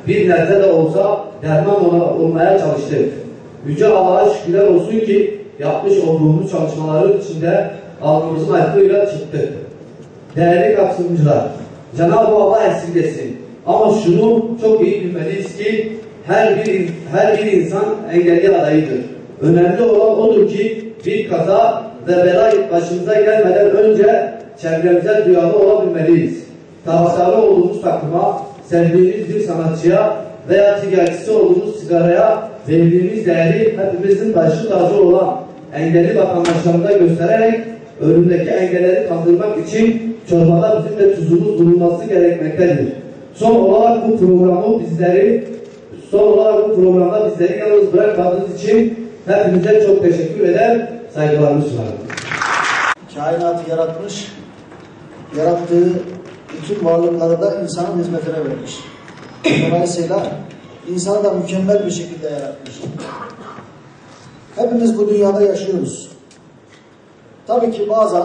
bir nebze de olsa derman olmaya çalıştık. Yüce Allah'a şükürler olsun ki yapmış olduğumuz çalışmaların içinde alnımızın aklıyla çıktık. Değerli katılımcılar, Cenab-ı Allah esirgesin. Ama şunu çok iyi bilmeliyiz ki her bir insan engelli adayıdır. Önemli olan odur ki bir kaza ve bela başımıza gelmeden önce çevremize duyarlı olabilmeliyiz. Taraftarı olduğumuz takıma, sevdiğimiz bir sanatçıya veya ticaretçisi olduğumuz sigaraya verdiğimiz değeri hepimizin başı tacı olan engelli vatandaşlarımıza göstererek önündeki engelleri kaldırmak için çorbada bizim de tuzumuz bulunması gerekmektedir. Son olarak bu programda bizleri yalnız bırakmadığınız için hepinize çok teşekkür eder, saygılarımı sunarım. Kainatı yaratmış, yarattığı bütün varlıkları da insanın hizmetine vermiş. Dolayısıyla insanı da mükemmel bir şekilde yaratmış. Hepimiz bu dünyada yaşıyoruz. Tabii ki bazen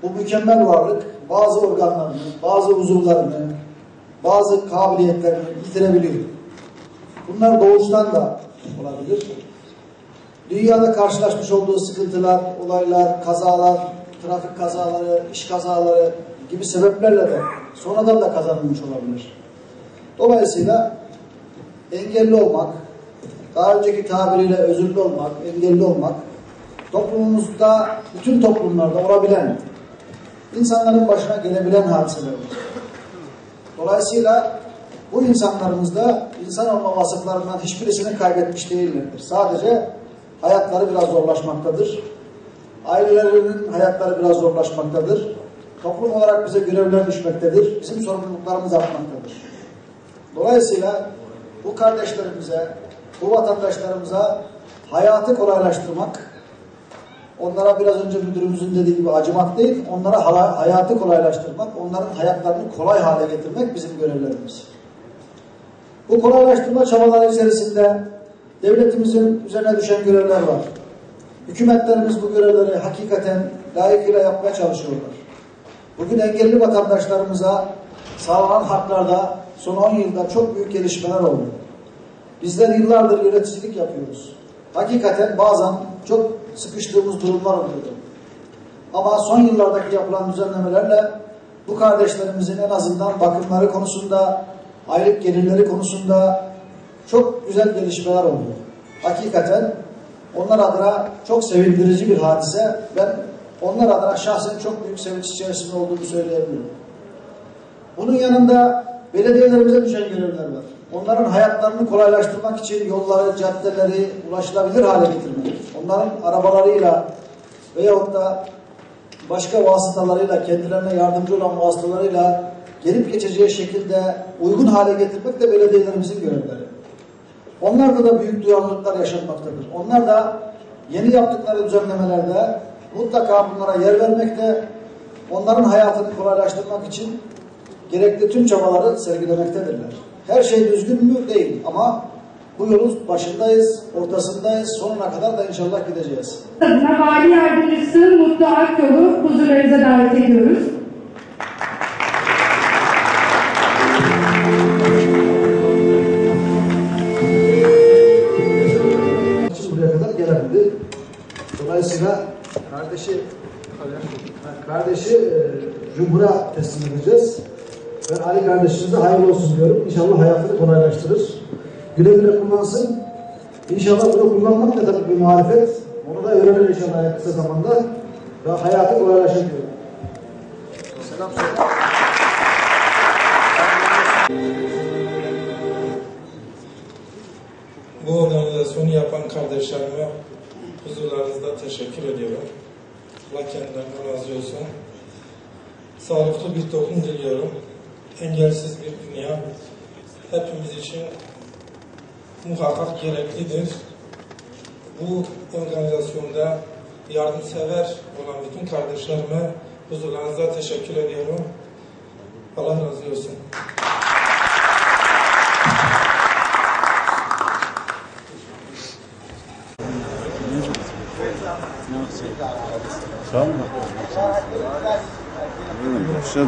bu mükemmel varlık bazı organlarını, bazı uzuvlarını, bazı kabiliyetlerini yitirebiliyor. Bunlar doğuştan da olabilir. Dünyada karşılaşmış olduğu sıkıntılar, olaylar, kazalar, trafik kazaları, iş kazaları gibi sebeplerle de sonradan da kazanılmış olabilir. Dolayısıyla engelli olmak, daha önceki tabiriyle özürlü olmak, engelli olmak, toplumumuzda, bütün toplumlarda olabilen, insanların başına gelebilen hadiselerdir. Dolayısıyla bu insanlarımız da insan olma vasıflarından hiçbirisini kaybetmiş değillerdir. Sadece hayatları biraz zorlaşmaktadır. Ailelerinin hayatları biraz zorlaşmaktadır. Toplum olarak bize görevler düşmektedir. Bizim sorumluluklarımız artmaktadır. Dolayısıyla bu kardeşlerimize, bu vatandaşlarımıza hayatı kolaylaştırmak, onlara biraz önce müdürümüzün dediği gibi acımak değil, onlara hayatı kolaylaştırmak, onların hayatlarını kolay hale getirmek bizim görevlerimiz. Bu kolaylaştırma çabaları içerisinde devletimizin üzerine düşen görevler var. Hükümetlerimiz bu görevleri hakikaten layıkıyla yapmaya çalışıyorlar. Bugün engelli vatandaşlarımıza sağlanan haklarda son 10 yılda çok büyük gelişmeler oldu. Bizler yıllardır yöneticilik yapıyoruz. Hakikaten bazen çok sıkıştığımız durumlar oluyordu. Ama son yıllardaki yapılan düzenlemelerle bu kardeşlerimizin en azından bakımları konusunda, aylık gelirleri konusunda çok güzel gelişmeler oldu. Hakikaten onlar adına çok sevindirici bir hadise. Ben onlar adına şahsen çok büyük sevinç içerisinde olduğumu söyleyebilirim. Bunun yanında belediyelerimize düşen görevler var. Onların hayatlarını kolaylaştırmak için yolları, caddeleri ulaşılabilir hale getirmek. Onların arabalarıyla veyahut da başka vasıtalarıyla, kendilerine yardımcı olan vasıtalarıyla gelip geçeceği şekilde uygun hale getirmek de belediyelerimizin görevleri. Onlarda da büyük duyarlılıklar yaşanmaktadır. Onlar da yeni yaptıkları düzenlemelerde mutlaka bunlara yer vermekte, onların hayatını kolaylaştırmak için gerekli tüm çabaları sergilemektedirler. Her şey düzgün mü? Değil. Ama bu yolun başındayız, ortasındayız, sonuna kadar da inşallah gideceğiz. Vali Yardımcısı Mutlu Akyol'u huzurlarınıza davet ediyoruz. Buraya kadar gelemedi. Dolayısıyla kardeşi Cumhur'a teslim edeceğiz. Ben Ali kardeşimize hayırlı olsun diyorum. İnşallah hayatını kolaylaştırır. Güle güle kullansın. İnşallah bunu kullanmak da tabii bir marifet. Onu da öğrenir inşallah en kısa zamanda. Ve hayatı kolaylaşır diyorum. Selam söyle. Bu organizasyonu yapan kardeşlerime huzurlarınızda teşekkür ediyorum. Allah kendilerinden razı olsun. Sağlıklı bir toplum diliyorum. Engelsiz bir dünya hepimiz için muhakkak gereklidir. Bu organizasyonda yardımsever olan bütün kardeşlerime huzurlarınızda teşekkür ediyorum. Allah razı olsun. Sağ olun. Şad